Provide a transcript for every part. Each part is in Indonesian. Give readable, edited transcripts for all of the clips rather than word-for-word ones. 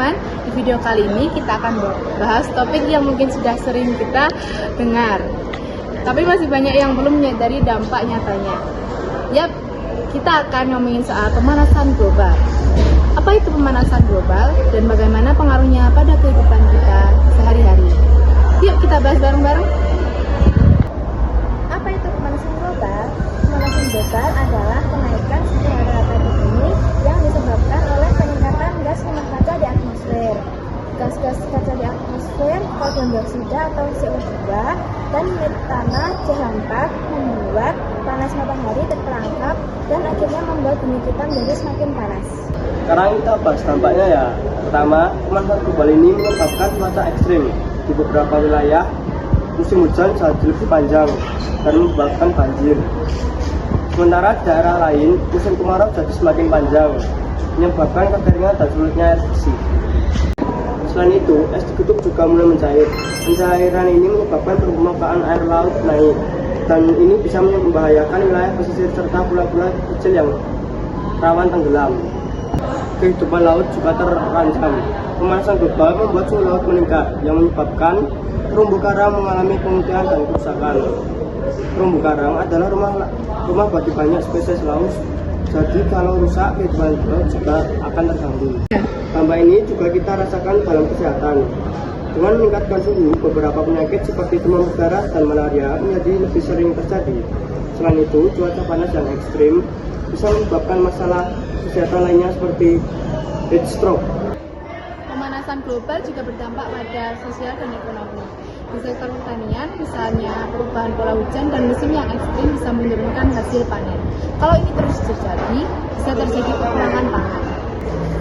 teman-teman, di video kali ini kita akan bahas topik yang mungkin sudah sering kita dengar, tapi masih banyak yang belum menyadari dampak nyatanya. Yap, kita akan ngomongin soal pemanasan global. Apa itu pemanasan global dan bagaimana pengaruhnya pada kehidupan kita sehari-hari? Yuk kita bahas bareng-bareng. Apa itu pemanasan global? Pemanasan global adalah kenaikan suhu rata-rata di bumi yang disebabkan oleh peningkatan gas rumah kaca di atmosfer. Gas-gas kaca di atmosfer, karbon dioksida atau CO2 dan metana C4 membuat panas matahari terperangkap dan akhirnya membuat bumi kita menjadi semakin panas. Sekarang kita bahas dampaknya ya. Pertama, pemanasan global ini menyebabkan cuaca ekstrim di beberapa wilayah. Musim hujan jadi lebih panjang dan menyebabkan banjir. Sementara di daerah lain, musim kemarau jadi semakin panjang, menyebabkan kekeringan dan sulitnya air bersih. Selain itu, es di kutub juga mulai mencair. Pencairan ini menyebabkan permukaan air laut naik, dan ini bisa membahayakan wilayah pesisir serta pulau-pulau kecil yang rawan tenggelam. Kehidupan laut juga terancam. Pemanasan global membuat suhu laut meningkat, yang menyebabkan terumbu karang mengalami pemutihan dan kerusakan. Terumbu karang adalah rumah bagi banyak spesies laut, jadi kalau rusak kehidupan laut juga akan terganggu. Dampak ini juga kita rasakan dalam kesehatan. Dengan meningkatkan suhu, beberapa penyakit seperti demam berdarah dan malaria menjadi lebih sering terjadi. Selain itu, cuaca panas yang ekstrim bisa menyebabkan masalah kesehatan lainnya seperti heat stroke. Pemanasan global juga berdampak pada sosial dan ekonomi. Di sektor pertanian, misalnya perubahan pola hujan dan musim yang ekstrim bisa menurunkan hasil panen. Kalau ini terus terjadi, bisa terjadi kekurangan pangan.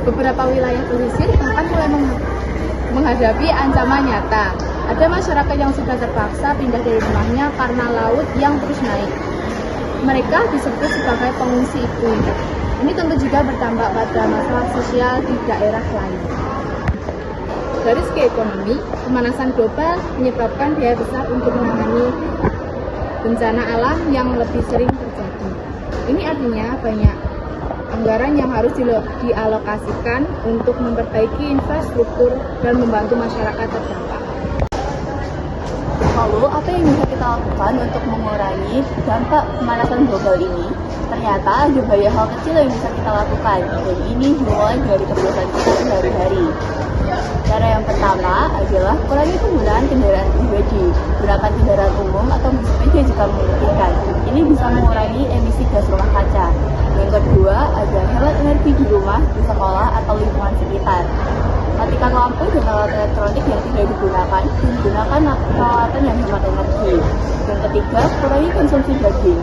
Beberapa wilayah pesisir bahkan mulai menghadapi ancaman nyata. Ada masyarakat yang sudah terpaksa pindah dari rumahnya karena laut yang terus naik. Mereka disebut sebagai pengungsi iklim. Ini tentu juga berdampak pada masalah sosial di daerah lain. Dari segi ekonomi, pemanasan global menyebabkan biaya besar untuk menangani bencana alam yang lebih sering terjadi. Ini artinya banyak anggaran yang harus dialokasikan untuk memperbaiki infrastruktur dan membantu masyarakat terdampak. Lalu, apa yang bisa kita lakukan untuk mengurangi dampak pemanasan global ini? Ternyata ada banyak hal kecil yang bisa kita lakukan, dan ini dimulai dari kebiasaan kita sehari-hari. Cara yang pertama adalah kurangi penggunaan kendaraan pribadi. Gunakan kendaraan umum atau bersepeda jika memungkinkan. Ini bisa mengurangi emisi gas rumah kaca. Yang kedua adalah hemat energi di rumah, di sekolah, atau lingkungan sekitar. Matikan lampu dan alat elektronik yang tidak digunakan, dan gunakan peralatan yang hemat energi. Yang ketiga, kurangi konsumsi daging.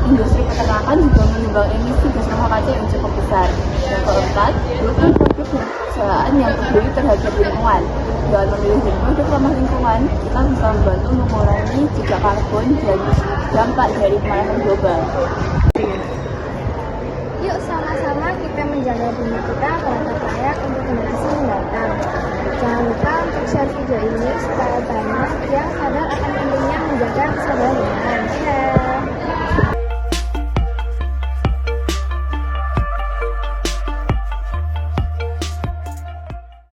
Industri peternakan juga menyumbang emisi gas rumah kaca yang cukup besar. Yang keempat, dukung produk dan perusahaan yang peduli terhadap lingkungan. Dengan memilih produk ramah lingkungan, kita bisa membantu mengurangi jejak karbon dan dampak dari pemanasan global. Yuk sama-sama kita menjaga bumi kita agar tetap layak untuk generasi mendatang. Jangan lupa untuk share video ini supaya banyak yang sadar akan pentingnya menjaga keseimbangan lingkungan.